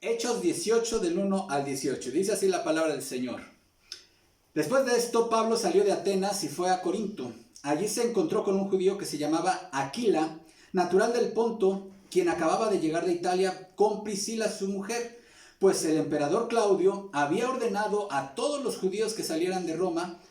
Hechos 18 del 1 al 18. Dice así la palabra del Señor. Después de esto, Pablo salió de Atenas y fue a Corinto. Allí se encontró con un judío que se llamaba Aquila, natural del Ponto, quien acababa de llegar de Italia con Priscila, su mujer, pues el emperador Claudio había ordenado a todos los judíos que salieran de Roma.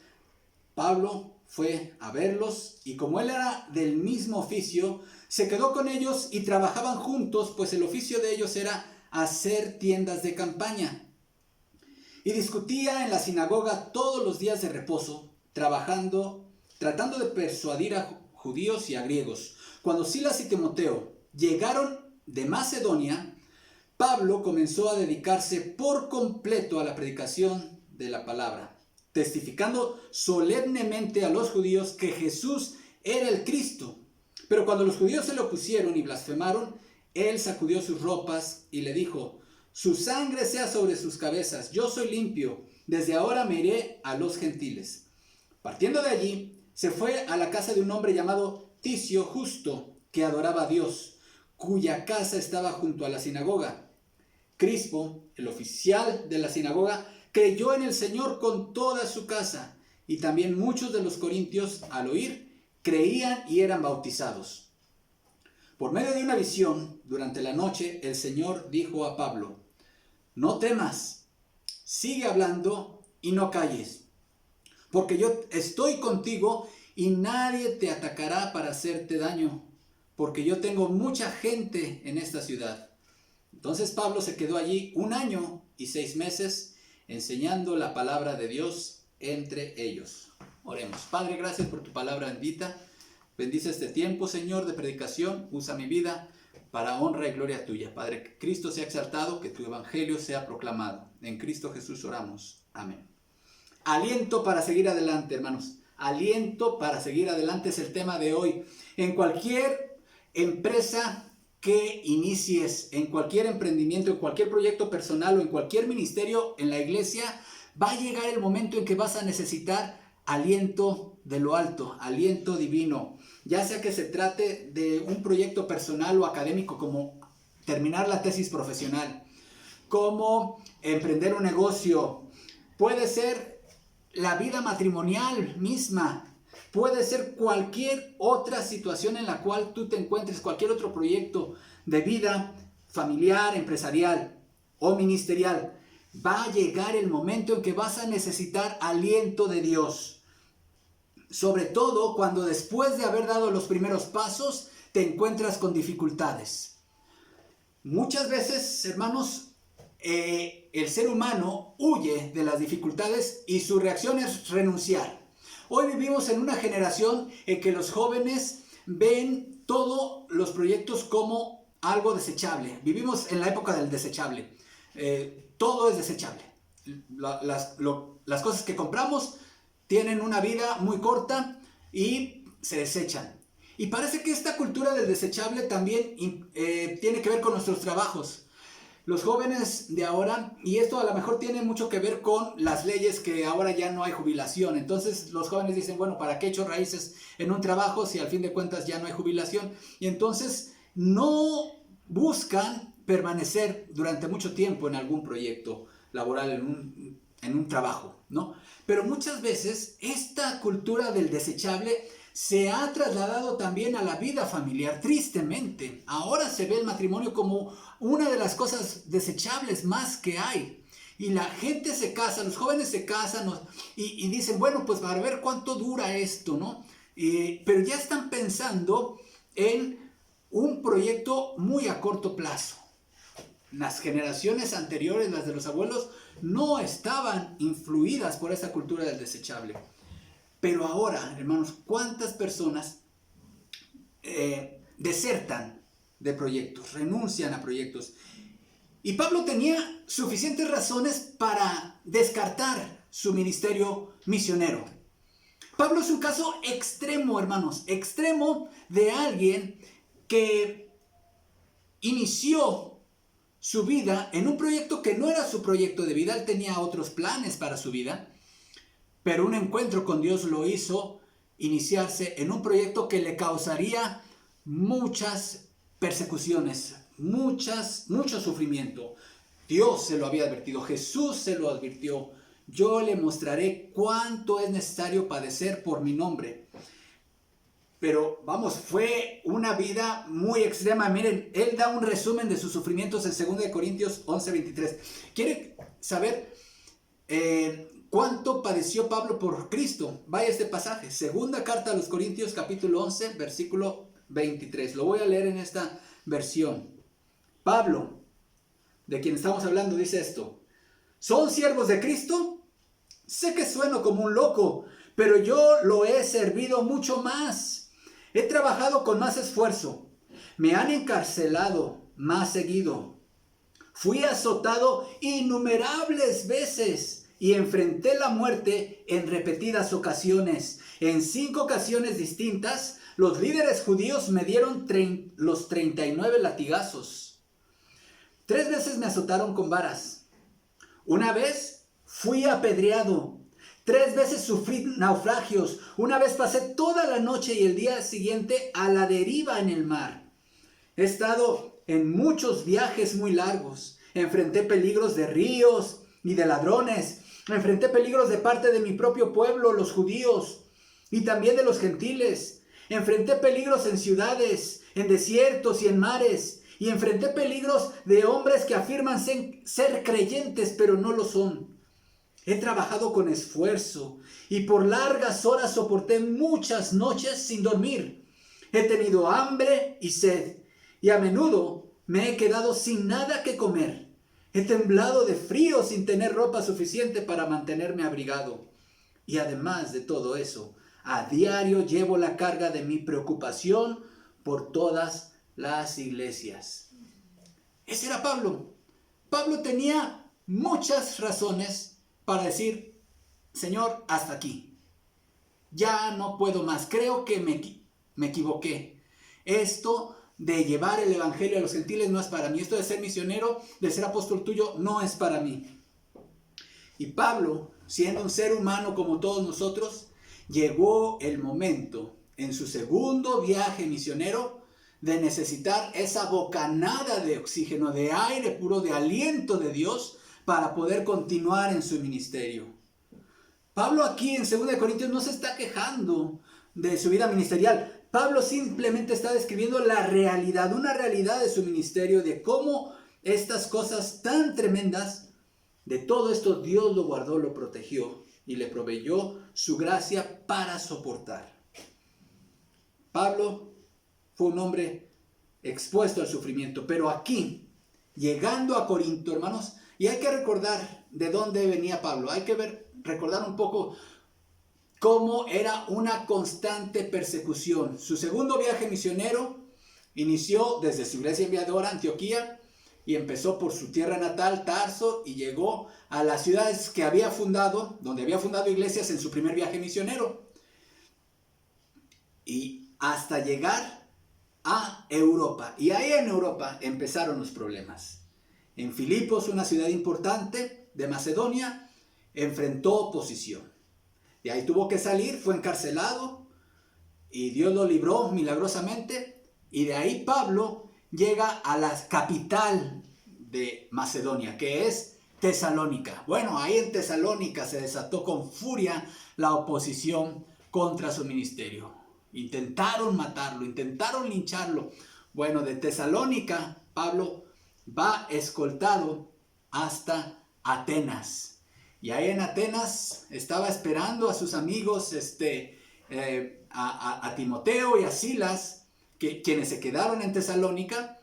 Pablo fue a verlos y como él era del mismo oficio, se quedó con ellos y trabajaban juntos, pues el oficio de ellos era hacer tiendas de campaña. Y discutía en la sinagoga todos los días de reposo, tratando de persuadir a judíos y a griegos. Cuando Silas y Timoteo llegaron de Macedonia, Pablo comenzó a dedicarse por completo a la predicación de la palabra, testificando solemnemente a los judíos que Jesús era el Cristo. Pero cuando los judíos se le opusieron y blasfemaron, él sacudió sus ropas y le dijo: su sangre sea sobre sus cabezas, yo soy limpio, desde ahora me iré a los gentiles. Partiendo de allí, se fue a la casa de un hombre llamado Ticio Justo, que adoraba a Dios, cuya casa estaba junto a la sinagoga. Crispo, el oficial de la sinagoga, creyó en el Señor con toda su casa, y también muchos de los corintios, al oír, creían y eran bautizados. Por medio de una visión, durante la noche, el Señor dijo a Pablo: no temas, sigue hablando y no calles, porque yo estoy contigo y nadie te atacará para hacerte daño, porque yo tengo mucha gente en esta ciudad. Entonces Pablo se quedó allí 1 año y 6 meses enseñando la palabra de Dios entre ellos. Oremos. Padre, gracias por tu palabra bendita. Bendice este tiempo, Señor, de predicación. Usa mi vida para honra y gloria tuya. Padre, que Cristo sea exaltado, que tu evangelio sea proclamado. En Cristo Jesús oramos. Amén. Aliento para seguir adelante, hermanos. Aliento para seguir adelante es el tema de hoy. En cualquier empresa que inicies, en cualquier emprendimiento, en cualquier proyecto personal o en cualquier ministerio en la iglesia, va a llegar el momento en que vas a necesitar aliento de lo alto, aliento divino. Ya sea que se trate de un proyecto personal o académico, como terminar la tesis profesional, como emprender un negocio, puede ser la vida matrimonial misma, puede ser cualquier otra situación en la cual tú te encuentres, cualquier otro proyecto de vida familiar, empresarial o ministerial. Va a llegar el momento en que vas a necesitar aliento de Dios. Sobre todo cuando después de haber dado los primeros pasos te encuentras con dificultades. Muchas veces, hermanos, el ser humano huye de las dificultades y su reacción es renunciar. Hoy vivimos en una generación en que los jóvenes ven todos los proyectos como algo desechable. Vivimos en la época del desechable. Todo es desechable. Las cosas que compramos tienen una vida muy corta y se desechan. Y parece que esta cultura del desechable también tiene que ver con nuestros trabajos. Los jóvenes de ahora, y esto a lo mejor tiene mucho que ver con las leyes, que ahora ya no hay jubilación. Entonces los jóvenes dicen, bueno, ¿para qué echo raíces en un trabajo si al fin de cuentas ya no hay jubilación? Y entonces no buscan permanecer durante mucho tiempo en algún proyecto laboral, en un trabajo, ¿no? Pero muchas veces esta cultura del desechable se ha trasladado también a la vida familiar, tristemente. Ahora se ve el matrimonio como una de las cosas desechables más que hay. Y la gente se casa, los jóvenes se casan y dicen, bueno, pues para ver cuánto dura esto, ¿no? Pero ya están pensando en un proyecto muy a corto plazo. Las generaciones anteriores, las de los abuelos, no estaban influidas por esa cultura del desechable. Pero ahora, hermanos, ¿cuántas personas desertan de proyectos, renuncian a proyectos? Y Pablo tenía suficientes razones para descartar su ministerio misionero. Pablo es un caso extremo, hermanos, extremo de alguien que inició su vida en un proyecto que no era su proyecto de vida. Él tenía otros planes para su vida, pero un encuentro con Dios lo hizo iniciarse en un proyecto que le causaría muchas persecuciones, mucho sufrimiento. Dios se lo había advertido, Jesús se lo advirtió. Yo le mostraré cuánto es necesario padecer por mi nombre. Pero vamos, fue una vida muy extrema. Miren, él da un resumen de sus sufrimientos en 2 Corintios 11:23. ¿Quiere saber cuánto padeció Pablo por Cristo? Vaya este pasaje, segunda carta a los Corintios, capítulo 11, versículo 23. Lo voy a leer en esta versión. Pablo, de quien estamos hablando, dice esto: ¿son siervos de Cristo? Sé que sueno como un loco, pero yo lo he servido mucho más. He trabajado con más esfuerzo. Me han encarcelado más seguido. Fui azotado innumerables veces y enfrenté la muerte en repetidas ocasiones. En 5 ocasiones distintas, los líderes judíos me dieron los 39 latigazos. 3 veces me azotaron con varas. Una vez fui apedreado. 3 veces sufrí naufragios. Una vez pasé toda la noche y el día siguiente a la deriva en el mar. He estado en muchos viajes muy largos. Enfrenté peligros de ríos y de ladrones. Enfrenté peligros de parte de mi propio pueblo, los judíos, y también de los gentiles. Enfrenté peligros en ciudades, en desiertos y en mares. Y enfrenté peligros de hombres que afirman ser creyentes, pero no lo son. He trabajado con esfuerzo y por largas horas soporté muchas noches sin dormir. He tenido hambre y sed y a menudo me he quedado sin nada que comer. He temblado de frío sin tener ropa suficiente para mantenerme abrigado. Y además de todo eso, a diario llevo la carga de mi preocupación por todas las iglesias. Ese era Pablo. Pablo tenía muchas razones para decir: Señor, hasta aquí. Ya no puedo más. Creo que me equivoqué. Esto de llevar el evangelio a los gentiles no es para mí. Esto de ser misionero, de ser apóstol tuyo, no es para mí. Y Pablo, siendo un ser humano como todos nosotros, llegó el momento en su segundo viaje misionero de necesitar esa bocanada de oxígeno, de aire puro, de aliento de Dios para poder continuar en su ministerio. Pablo aquí en 2 Corintios no se está quejando de su vida ministerial. Pablo simplemente está describiendo la realidad, una realidad de su ministerio, de cómo estas cosas tan tremendas, de todo esto Dios lo guardó, lo protegió y le proveyó su gracia para soportar. Pablo fue un hombre expuesto al sufrimiento, pero aquí, llegando a Corinto, hermanos, y hay que recordar de dónde venía Pablo, hay que recordar un poco cómo era una constante persecución. Su segundo viaje misionero inició desde su iglesia enviadora, Antioquía, y empezó por su tierra natal, Tarso, y llegó a las ciudades que había fundado, donde había fundado iglesias en su primer viaje misionero. Y hasta llegar a Europa. Y ahí en Europa empezaron los problemas. En Filipos, una ciudad importante de Macedonia, enfrentó oposición. De ahí tuvo que salir, fue encarcelado y Dios lo libró milagrosamente. Y de ahí Pablo llega a la capital de Macedonia, que es Tesalónica. Bueno, ahí en Tesalónica se desató con furia la oposición contra su ministerio. Intentaron matarlo, intentaron lincharlo. Bueno, de Tesalónica, Pablo va escoltado hasta Atenas. Y ahí en Atenas estaba esperando a sus amigos, a Timoteo y a Silas, quienes se quedaron en Tesalónica.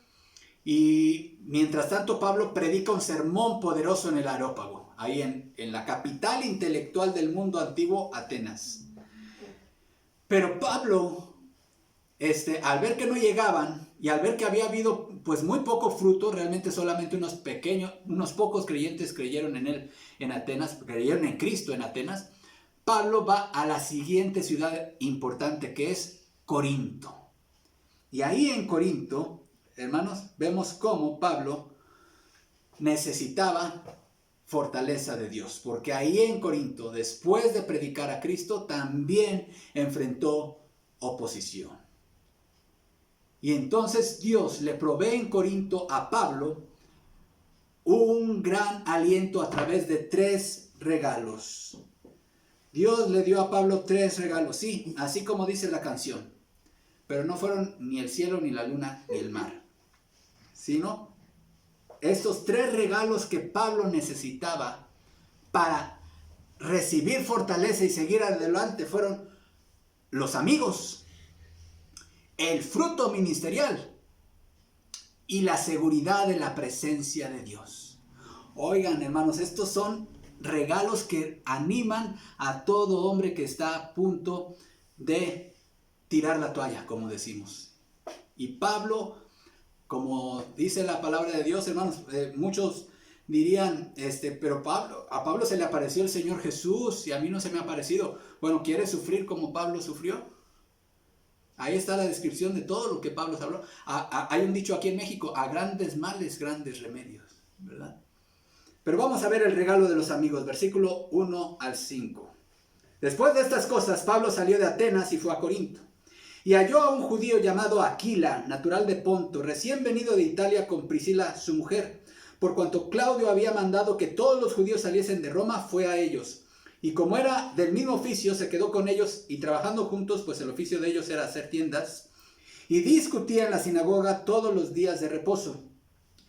Y mientras tanto Pablo predica un sermón poderoso en el Areópago, ahí en la capital intelectual del mundo antiguo, Atenas. Pero Pablo, al ver que no llegaban y al ver que había habido pues muy poco fruto, realmente solamente unos pocos creyentes creyeron en él en Atenas, creyeron en Cristo en Atenas, Pablo va a la siguiente ciudad importante, que es Corinto. Y ahí en Corinto, hermanos, vemos cómo Pablo necesitaba fortaleza de Dios, porque ahí en Corinto, después de predicar a Cristo, también enfrentó oposición. Y entonces Dios le provee en Corinto a Pablo un gran aliento a través de 3 regalos. Dios le dio a Pablo 3 regalos, sí, así como dice la canción, pero no fueron ni el cielo, ni la luna, ni el mar, sino estos 3 regalos que Pablo necesitaba para recibir fortaleza y seguir adelante fueron los amigos, el fruto ministerial y la seguridad de la presencia de Dios. Oigan, hermanos, estos son regalos que animan a todo hombre que está a punto de tirar la toalla, como decimos. Y Pablo, como dice la palabra de Dios, hermanos, muchos dirían, pero a Pablo se le apareció el Señor Jesús y a mí no se me ha aparecido. Bueno, ¿quieres sufrir como Pablo sufrió? Ahí está la descripción de todo lo que Pablo habló. Hay un dicho aquí en México: a grandes males, grandes remedios, ¿verdad? Pero vamos a ver el regalo de los amigos, versículo 1 al 5. Después de estas cosas, Pablo salió de Atenas y fue a Corinto. Y halló a un judío llamado Aquila, natural de Ponto, recién venido de Italia con Priscila, su mujer. Por cuanto Claudio había mandado que todos los judíos saliesen de Roma, fue a ellos. Y como era del mismo oficio, se quedó con ellos, y trabajando juntos, pues el oficio de ellos era hacer tiendas, y discutía en la sinagoga todos los días de reposo,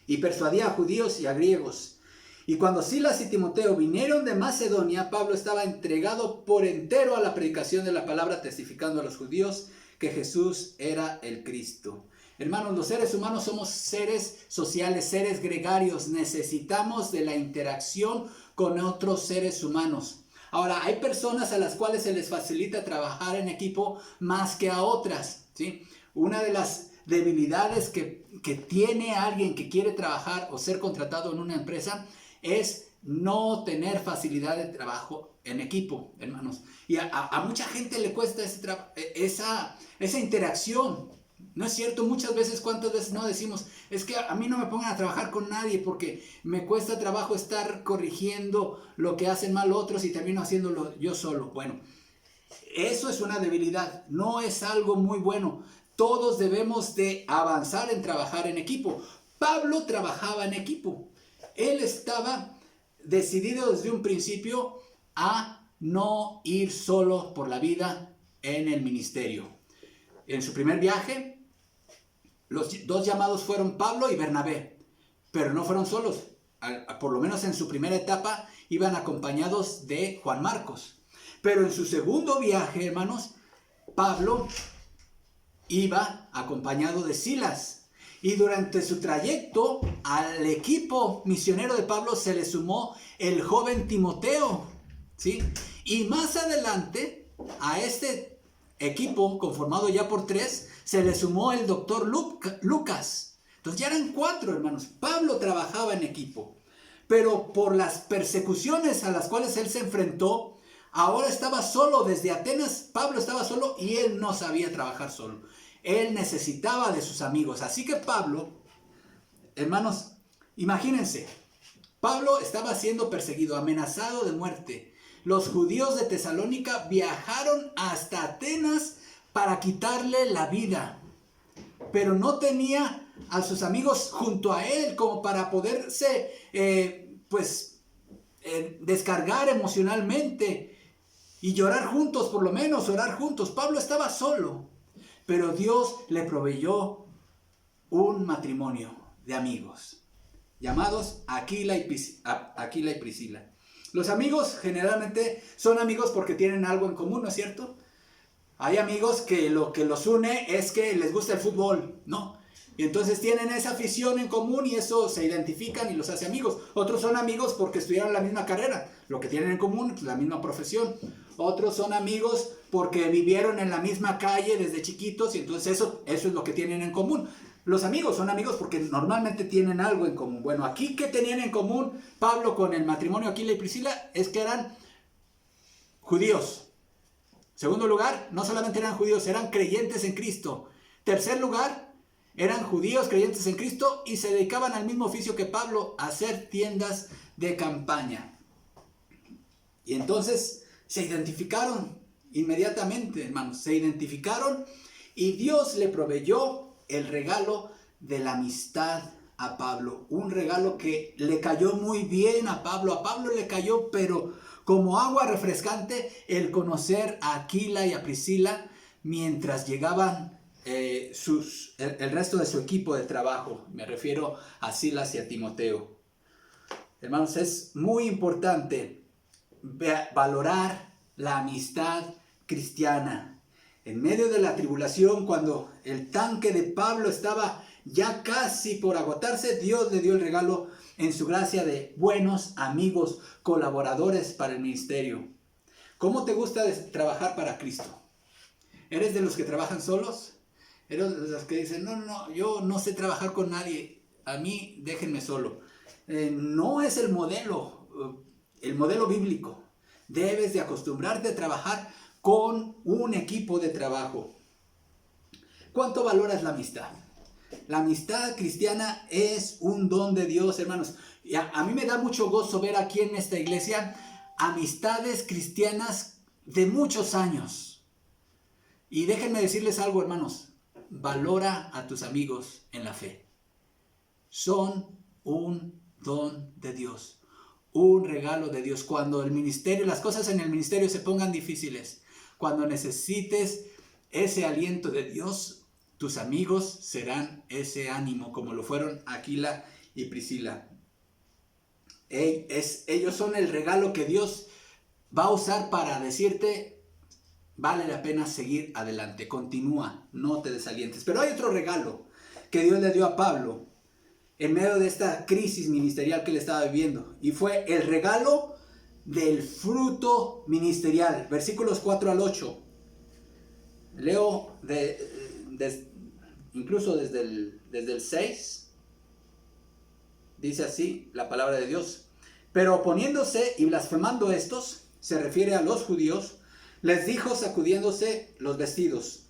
y persuadía a judíos y a griegos. Y cuando Silas y Timoteo vinieron de Macedonia, Pablo estaba entregado por entero a la predicación de la palabra, testificando a los judíos que Jesús era el Cristo. Hermanos, los seres humanos somos seres sociales, seres gregarios. Necesitamos de la interacción con otros seres humanos. Ahora, hay personas a las cuales se les facilita trabajar en equipo más que a otras, ¿sí? Una de las debilidades que tiene alguien que quiere trabajar o ser contratado en una empresa es no tener facilidad de trabajo en equipo, hermanos. Y a mucha gente le cuesta esa interacción. No es cierto, muchas veces, ¿cuántas veces no decimos? Es que a mí no me pongan a trabajar con nadie porque me cuesta trabajo estar corrigiendo lo que hacen mal otros y termino haciéndolo yo solo. Bueno, eso es una debilidad, no es algo muy bueno. Todos debemos de avanzar en trabajar en equipo. Pablo trabajaba en equipo. Él estaba decidido desde un principio a no ir solo por la vida en el ministerio. En su primer viaje, los 2 llamados fueron Pablo y Bernabé, pero no fueron solos. Por lo menos en su primera etapa iban acompañados de Juan Marcos. Pero en su segundo viaje, hermanos, Pablo iba acompañado de Silas. Y durante su trayecto al equipo misionero de Pablo se le sumó el joven Timoteo, ¿sí? Y más adelante a este equipo conformado ya por 3 se le sumó el doctor Lucas. Entonces ya eran 4, hermanos. Pablo trabajaba en equipo, pero por las persecuciones a las cuales él se enfrentó, ahora estaba solo. Desde Atenas Pablo estaba solo y él no sabía trabajar solo. Él necesitaba de sus amigos. Así que Pablo, hermanos, imagínense, Pablo estaba siendo perseguido, amenazado de muerte. Los judíos de Tesalónica viajaron hasta Atenas para quitarle la vida, pero no tenía a sus amigos junto a él como para poderse descargar emocionalmente y llorar juntos, por lo menos orar juntos. Pablo estaba solo, pero Dios le proveyó un matrimonio de amigos llamados Aquila y Priscila. Los amigos generalmente son amigos porque tienen algo en común, ¿no es cierto? Hay amigos que lo que los une es que les gusta el fútbol, ¿no? Y entonces tienen esa afición en común y eso se identifican y los hace amigos. Otros son amigos porque estudiaron la misma carrera, lo que tienen en común, pues, la misma profesión. Otros son amigos porque vivieron en la misma calle desde chiquitos y entonces eso es lo que tienen en común. Los amigos son amigos porque normalmente tienen algo en común. Bueno, aquí, ¿qué tenían en común Pablo con el matrimonio Aquila y Priscila? Es que eran judíos. Segundo lugar, no solamente eran judíos, eran creyentes en Cristo. Tercer lugar, eran judíos creyentes en Cristo y se dedicaban al mismo oficio que Pablo, a hacer tiendas de campaña. Y entonces se identificaron inmediatamente, hermanos. Se identificaron y Dios le proveyó el regalo de la amistad a Pablo. Un regalo que le cayó muy bien a Pablo. A Pablo le cayó, pero como agua refrescante, el conocer a Aquila y a Priscila mientras llegaban el resto de su equipo de trabajo. Me refiero a Silas y a Timoteo. Hermanos, es muy importante valorar la amistad cristiana. En medio de la tribulación, cuando el tanque de Pablo estaba ya casi por agotarse, Dios le dio el regalo en su gracia de buenos amigos, colaboradores para el ministerio. ¿Cómo te gusta trabajar para Cristo? ¿Eres de los que trabajan solos? ¿Eres de los que dicen, no, yo no sé trabajar con nadie, a mí déjenme solo? No es el modelo bíblico. Debes de acostumbrarte a trabajar con un equipo de trabajo. ¿Cuánto valoras la amistad? La amistad cristiana es un don de Dios, hermanos. Y a mí me da mucho gozo ver aquí en esta iglesia amistades cristianas de muchos años. Y déjenme decirles algo, hermanos. Valora a tus amigos en la fe. Son un don de Dios. Un regalo de Dios. Cuando las cosas en el ministerio se pongan difíciles, cuando necesites ese aliento de Dios, tus amigos serán ese ánimo, como lo fueron Aquila y Priscila. Ellos son el regalo que Dios va a usar para decirte, vale la pena seguir adelante, continúa, no te desalientes. Pero hay otro regalo que Dios le dio a Pablo en medio de esta crisis ministerial que él estaba viviendo, y fue el regalo del fruto ministerial. Versículos 4 al 8. Leo incluso desde el 6. Dice así la palabra de Dios. Pero oponiéndose y blasfemando estos, se refiere a los judíos, les dijo sacudiéndose los vestidos: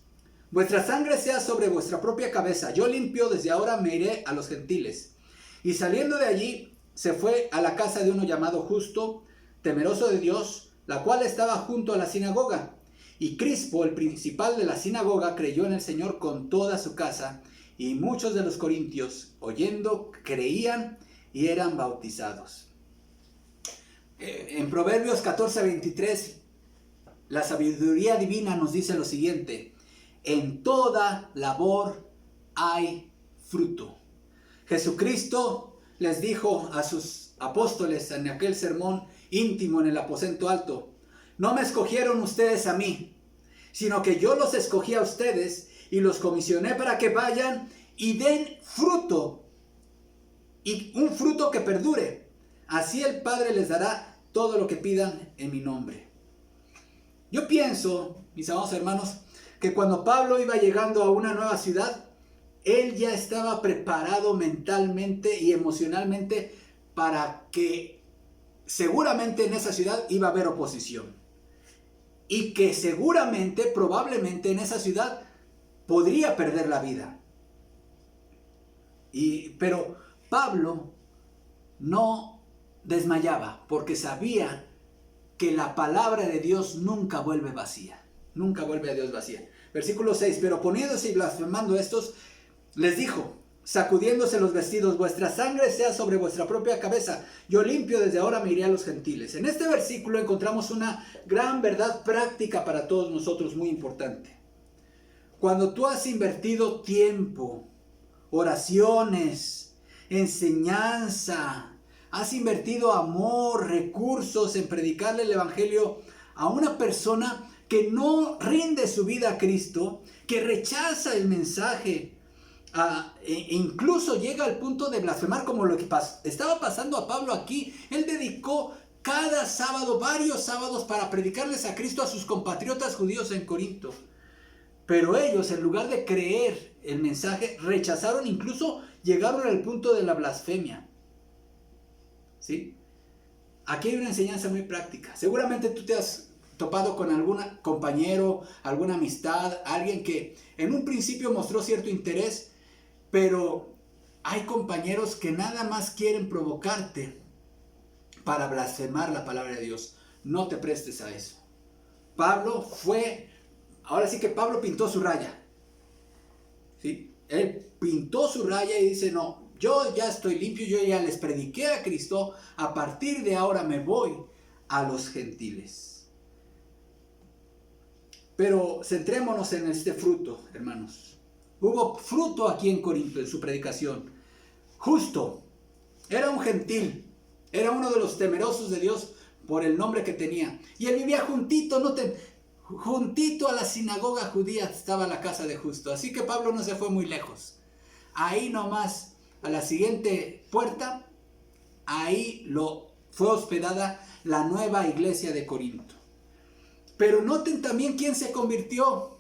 vuestra sangre sea sobre vuestra propia cabeza. Yo limpio, desde ahora me iré a los gentiles. Y saliendo de allí, se fue a la casa de uno llamado Justo, temeroso de Dios, la cual estaba junto a la sinagoga. Y Crispo, el principal de la sinagoga, creyó en el Señor con toda su casa, y muchos de los corintios, oyendo, creían y eran bautizados. En Proverbios 14:23, la sabiduría divina nos dice lo siguiente: en toda labor hay fruto. Jesucristo les dijo a sus apóstoles en aquel sermón íntimo en el aposento alto: no me escogieron ustedes a mí, sino que yo los escogí a ustedes y los comisioné para que vayan y den fruto, y un fruto que perdure. Así el Padre les dará todo lo que pidan en mi nombre. Yo pienso, mis amados hermanos, que cuando Pablo iba llegando a una nueva ciudad, él ya estaba preparado mentalmente y emocionalmente para que seguramente en esa ciudad iba a haber oposición. Y que seguramente, probablemente en esa ciudad podría perder la vida. Pero Pablo no desmayaba, porque sabía que la palabra de Dios nunca vuelve vacía. Nunca vuelve a Dios vacía. Versículo 6. Pero poniéndose y blasfemando estos, les dijo, sacudiéndose los vestidos: vuestra sangre sea sobre vuestra propia cabeza. Yo limpio, desde ahora me iré a los gentiles. En este versículo encontramos una gran verdad práctica para todos nosotros, muy importante. Cuando tú has invertido tiempo, oraciones, enseñanza, has invertido amor, recursos en predicarle el evangelio a una persona que no rinde su vida a Cristo, que rechaza el mensaje, e incluso llega al punto de blasfemar, como lo que estaba pasando a Pablo aquí. Él dedicó cada sábado, varios sábados, para predicarles a Cristo a sus compatriotas judíos en Corinto. Pero ellos, en lugar de creer el mensaje, rechazaron, incluso llegaron al punto de la blasfemia. ¿Sí? Aquí hay una enseñanza muy práctica. Seguramente tú te has topado con algún compañero, alguna amistad, alguien que en un principio mostró cierto interés, pero hay compañeros que nada más quieren provocarte para blasfemar la palabra de Dios. No te prestes a eso. Ahora sí que Pablo pintó su raya. ¿Sí? Él pintó su raya y dice: no, Yo ya estoy limpio, yo ya les prediqué a Cristo, a partir de ahora me voy a los gentiles. Pero centrémonos en este fruto, hermanos. Hubo fruto aquí en Corinto en su predicación. Justo, era un gentil, era uno de los temerosos de Dios por el nombre que tenía. Y él vivía juntito a la sinagoga judía estaba la casa de Justo. Así que Pablo no se fue muy lejos. Ahí nomás, a la siguiente puerta, ahí fue hospedada la nueva iglesia de Corinto. Pero noten también quién se convirtió.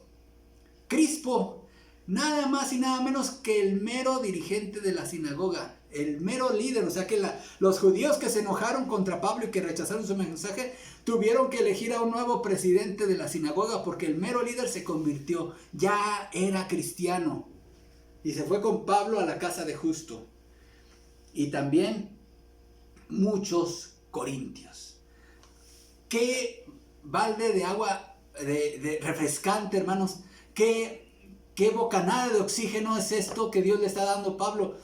Crispo, nada más y nada menos que el mero dirigente de la sinagoga, el mero líder. O sea que los judíos que se enojaron contra Pablo y que rechazaron su mensaje, tuvieron que elegir a un nuevo presidente de la sinagoga porque el mero líder se convirtió, ya era cristiano. Y se fue con Pablo a la casa de Justo. Y también muchos corintios. Qué balde de agua de refrescante, hermanos. Qué bocanada de oxígeno es esto que Dios le está dando a Pablo.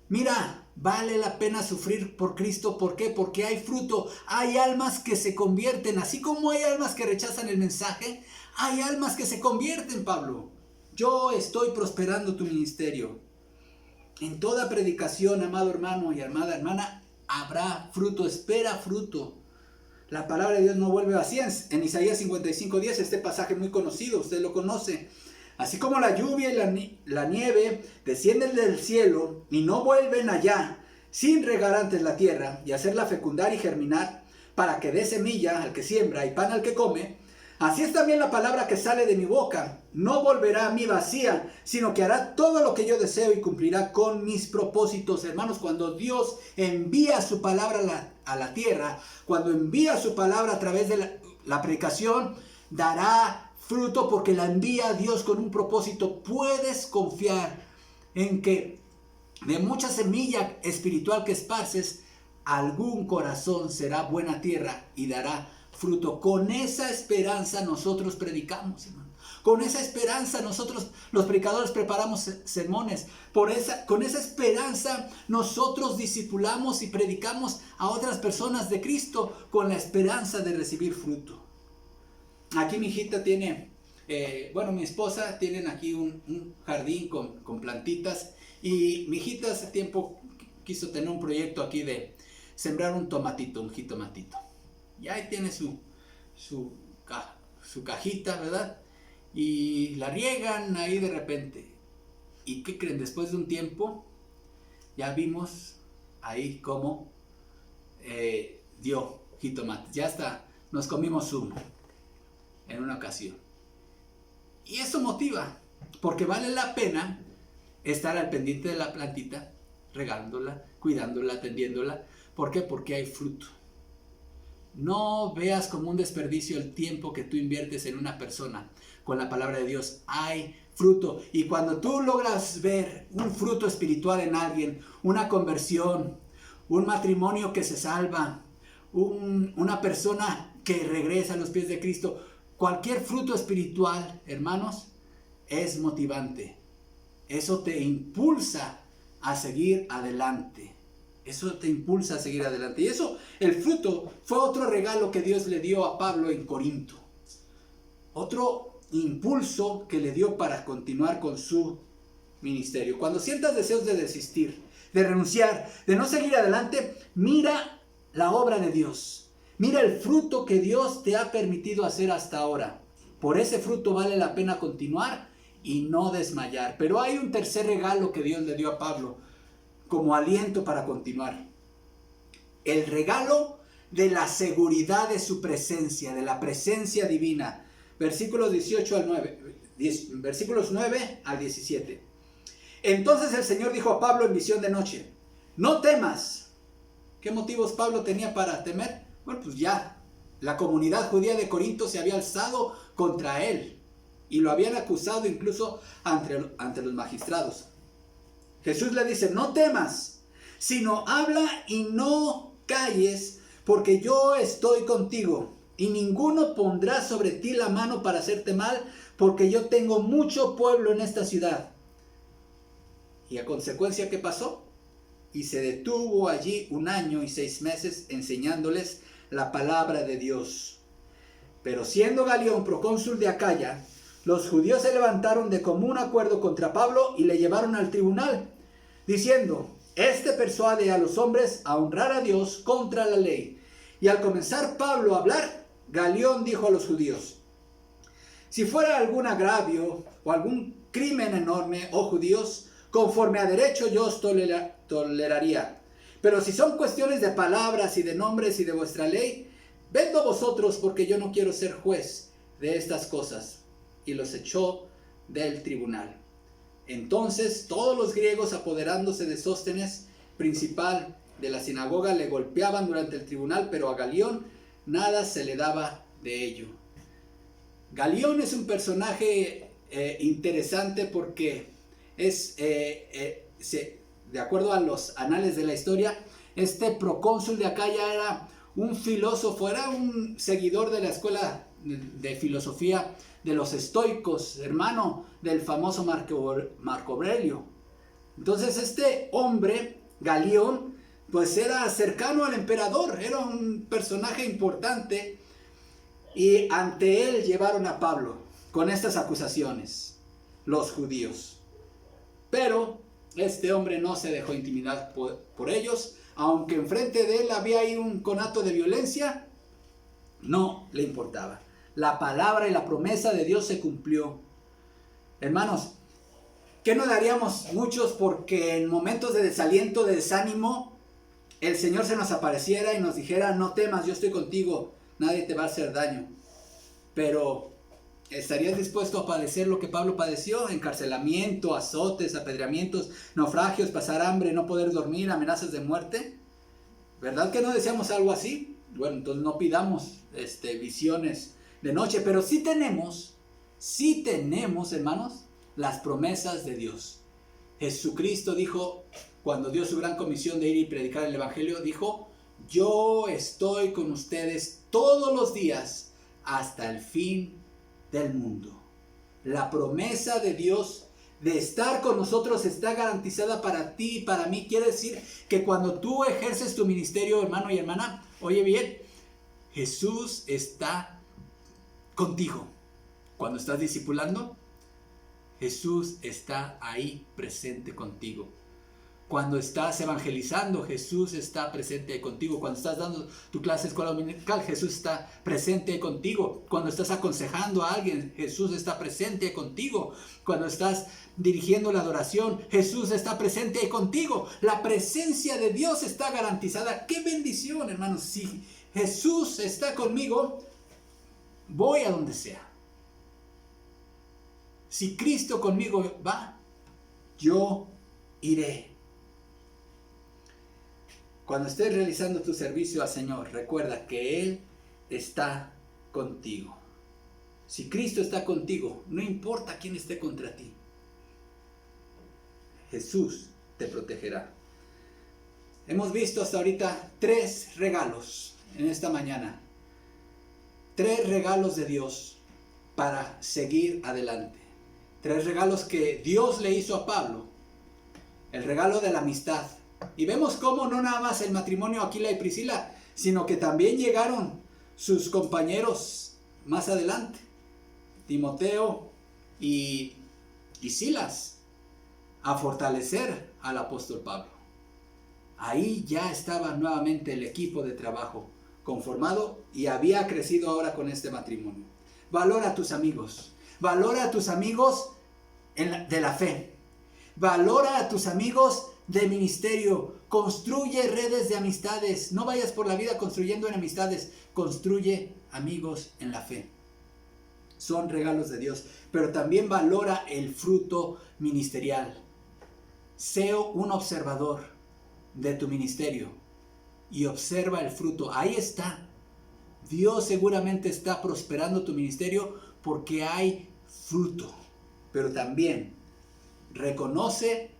Mira, vale la pena sufrir por Cristo. ¿Por qué? Porque hay fruto. Hay almas que se convierten. Así como hay almas que rechazan el mensaje, hay almas que se convierten, Pablo. Yo estoy prosperando tu ministerio. En toda predicación, amado hermano y amada hermana, habrá fruto. Espera fruto. La palabra de Dios no vuelve vacía. En Isaías 55:10, este pasaje muy conocido, usted lo conoce. Así como la lluvia y la nieve descienden del cielo y no vuelven allá, sin regar antes la tierra y hacerla fecundar y germinar, para que dé semilla al que siembra y pan al que come, así es también la palabra que sale de mi boca. No volverá a mí vacía, sino que hará todo lo que yo deseo y cumplirá con mis propósitos. Hermanos, cuando Dios envía su palabra a la tierra, cuando envía su palabra a través de la predicación, dará fruto porque la envía Dios con un propósito. Puedes confiar en que de mucha semilla espiritual que esparces, algún corazón será buena tierra y dará fruto. Con esa esperanza nosotros predicamos, hermano. Con esa esperanza nosotros, los predicadores, preparamos sermones. Con esa esperanza nosotros discipulamos y predicamos a otras personas de Cristo con la esperanza de recibir fruto. Aquí mi hijita tiene, mi esposa tienen aquí un jardín con plantitas. Y mi hijita hace tiempo quiso tener un proyecto aquí de sembrar un jitomatito. Y ahí tiene su cajita, ¿verdad? Y la riegan ahí de repente. ¿Y qué creen? Después de un tiempo, ya vimos ahí cómo dio jitomate. Ya hasta nos comimos uno en una ocasión. Y eso motiva, porque vale la pena estar al pendiente de la plantita, regándola, cuidándola, atendiéndola. ¿Por qué? Porque hay fruto. No veas como un desperdicio el tiempo que tú inviertes en una persona. Con la palabra de Dios hay fruto. Y cuando tú logras ver un fruto espiritual en alguien, una conversión, un matrimonio que se salva, una persona que regresa a los pies de Cristo, cualquier fruto espiritual, hermanos, es motivante. Eso te impulsa a seguir adelante. Eso te impulsa a seguir adelante. Y eso, el fruto, fue otro regalo que Dios le dio a Pablo en Corinto. Otro impulso que le dio para continuar con su ministerio. Cuando sientas deseos de desistir, de renunciar, de no seguir adelante, mira la obra de Dios. Mira el fruto que Dios te ha permitido hacer hasta ahora. Por ese fruto vale la pena continuar y no desmayar. Pero hay un tercer regalo que Dios le dio a Pablo como aliento para continuar. El regalo de la seguridad de su presencia, de la presencia divina. Versículos 9 al 17. Entonces el Señor dijo a Pablo en visión de noche: no temas. ¿Qué motivos Pablo tenía para temer? Bueno, pues ya la comunidad judía de Corinto se había alzado contra él y lo habían acusado incluso ante los magistrados. Jesús le dice: no temas, sino habla y no calles, porque yo estoy contigo, y ninguno pondrá sobre ti la mano para hacerte mal, porque yo tengo mucho pueblo en esta ciudad. Y a consecuencia, ¿qué pasó? y se detuvo allí 1 año y 6 meses enseñándoles la palabra de Dios. Pero siendo Galión procónsul de Acaya, los judíos se levantaron de común acuerdo contra Pablo y le llevaron al tribunal, diciendo: este persuade a los hombres a honrar a Dios contra la ley. Y al comenzar Pablo a hablar, Galión dijo a los judíos: si fuera algún agravio o algún crimen enorme, oh judíos, conforme a derecho yo os toleraría. Pero si son cuestiones de palabras y de nombres y de vuestra ley, vengo a vosotros, porque yo no quiero ser juez de estas cosas. Y los echó del tribunal. Entonces todos los griegos, apoderándose de Sóstenes, principal de la sinagoga, le golpeaban durante el tribunal, pero a Galión nada se le daba de ello. Galión es un personaje interesante porque es, de acuerdo a los anales de la historia, este procónsul de Acaya era un filósofo, era un seguidor de la escuela de filosofía de los estoicos, hermano del famoso Marco Aurelio. Entonces este hombre, Galión, pues era cercano al emperador, era un personaje importante, y ante él llevaron a Pablo con estas acusaciones, los judíos. Pero este hombre no se dejó intimidar por ellos, aunque enfrente de él había ahí un conato de violencia, no le importaba. La palabra y la promesa de Dios se cumplió. Hermanos, ¿qué no daríamos muchos porque en momentos de desaliento, de desánimo, el Señor se nos apareciera y nos dijera: no temas, yo estoy contigo, nadie te va a hacer daño? Pero ¿estarías dispuesto a padecer lo que Pablo padeció? Encarcelamiento, azotes, apedreamientos, naufragios, pasar hambre, no poder dormir, amenazas de muerte. ¿Verdad que no deseamos algo así? Bueno, entonces no pidamos visiones de noche, pero sí tenemos, hermanos, las promesas de Dios. Jesucristo dijo, cuando dio su gran comisión de ir y predicar el evangelio, dijo: yo estoy con ustedes todos los días hasta el fin del mundo. La promesa de Dios de estar con nosotros está garantizada para ti y para mí. Quiere decir que cuando tú ejerces tu ministerio, hermano y hermana, oye bien, Jesús está contigo. Cuando estás discipulando, Jesús está ahí presente contigo. Cuando estás evangelizando, Jesús está presente contigo. Cuando estás dando tu clase de escuela dominical, Jesús está presente contigo. Cuando estás aconsejando a alguien, Jesús está presente contigo. Cuando estás dirigiendo la adoración, Jesús está presente contigo. La presencia de Dios está garantizada. ¡Qué bendición, hermanos! Si Jesús está conmigo, voy a donde sea. Si Cristo conmigo va, yo iré. Cuando estés realizando tu servicio al Señor, recuerda que Él está contigo. Si Cristo está contigo, no importa quién esté contra ti, Jesús te protegerá. Hemos visto hasta ahorita 3 regalos en esta mañana. 3 regalos de Dios para seguir adelante. 3 regalos que Dios le hizo a Pablo. El regalo de la amistad. Y vemos cómo no nada más el matrimonio Aquila y Priscila, sino que también llegaron sus compañeros más adelante, Timoteo y Silas, a fortalecer al apóstol Pablo. Ahí ya estaba nuevamente el equipo de trabajo conformado y había crecido ahora con este matrimonio. Valora a tus amigos. Valora a tus amigos de la fe. Valora a tus amigos de ministerio. Construye redes de amistades. No vayas por la vida construyendo enemistades. Construye amigos en la fe. Son regalos de Dios. Pero también valora el fruto ministerial. Sé un observador de tu ministerio y observa el fruto. Ahí está. Dios seguramente está prosperando tu ministerio porque hay fruto. Pero también reconoce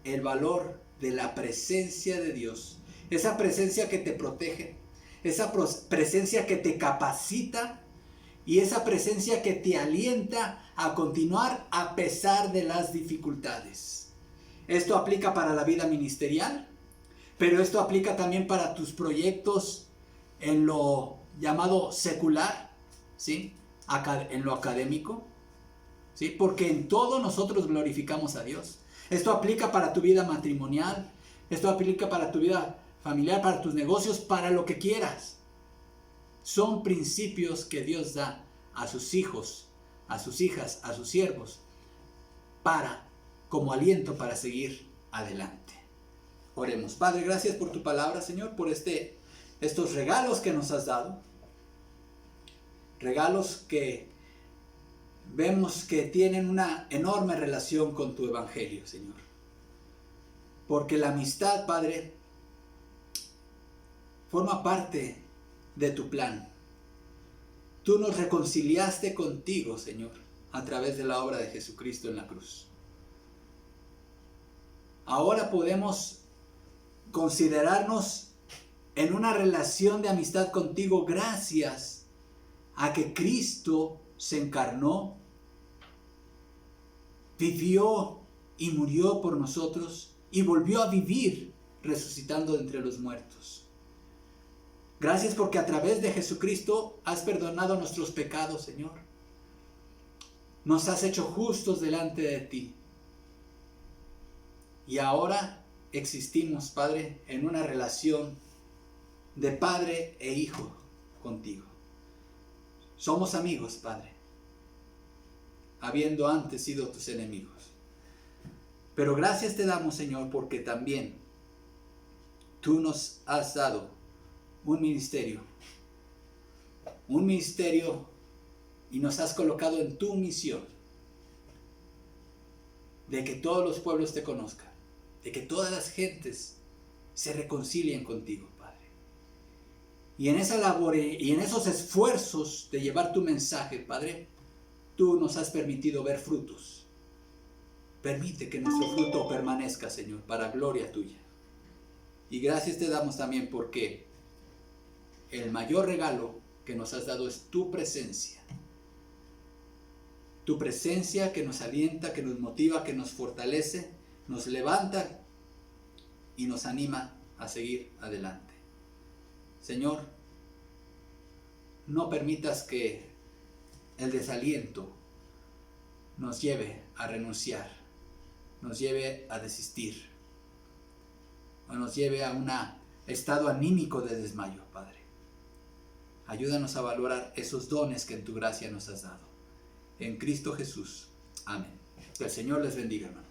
el valor de la presencia de Dios. Esa presencia que te protege, esa presencia que te capacita y esa presencia que te alienta a continuar a pesar de las dificultades. Esto aplica para la vida ministerial pero esto aplica también para tus proyectos en lo llamado secular, ¿sí? En lo académico, ¿sí? Porque en todo nosotros glorificamos a Dios. Esto aplica para tu vida matrimonial, esto aplica para tu vida familiar, para tus negocios, para lo que quieras. Son principios que Dios da a sus hijos, a sus hijas, a sus siervos, como aliento para seguir adelante. Oremos. Padre, gracias por tu palabra, Señor, por estos regalos que nos has dado. Regalos que vemos que tienen una enorme relación con tu evangelio, Señor. Porque la amistad, Padre, forma parte de tu plan. Tú nos reconciliaste contigo, Señor, a través de la obra de Jesucristo en la cruz. Ahora podemos considerarnos en una relación de amistad contigo gracias a que Cristo se encarnó, vivió y murió por nosotros y volvió a vivir resucitando de entre los muertos. Gracias porque a través de Jesucristo has perdonado nuestros pecados, Señor. Nos has hecho justos delante de ti. Y ahora existimos, Padre, en una relación de padre e hijo contigo. Somos amigos, Padre, habiendo antes sido tus enemigos. Pero gracias te damos, Señor, porque también tú nos has dado un ministerio y nos has colocado en tu misión de que todos los pueblos te conozcan, de que todas las gentes se reconcilien contigo, Padre. Y en esa labor y en esos esfuerzos de llevar tu mensaje, Padre, tú nos has permitido ver frutos. Permite que nuestro fruto permanezca, Señor, para gloria tuya. Y gracias te damos también porque el mayor regalo que nos has dado es tu presencia. Tu presencia que nos alienta, que nos motiva, que nos fortalece, nos levanta y nos anima a seguir adelante. Señor, no permitas que el desaliento nos lleve a renunciar, nos lleve a desistir, o nos lleve a un estado anímico de desmayo, Padre. Ayúdanos a valorar esos dones que en tu gracia nos has dado. En Cristo Jesús. Amén. Que el Señor les bendiga, hermano.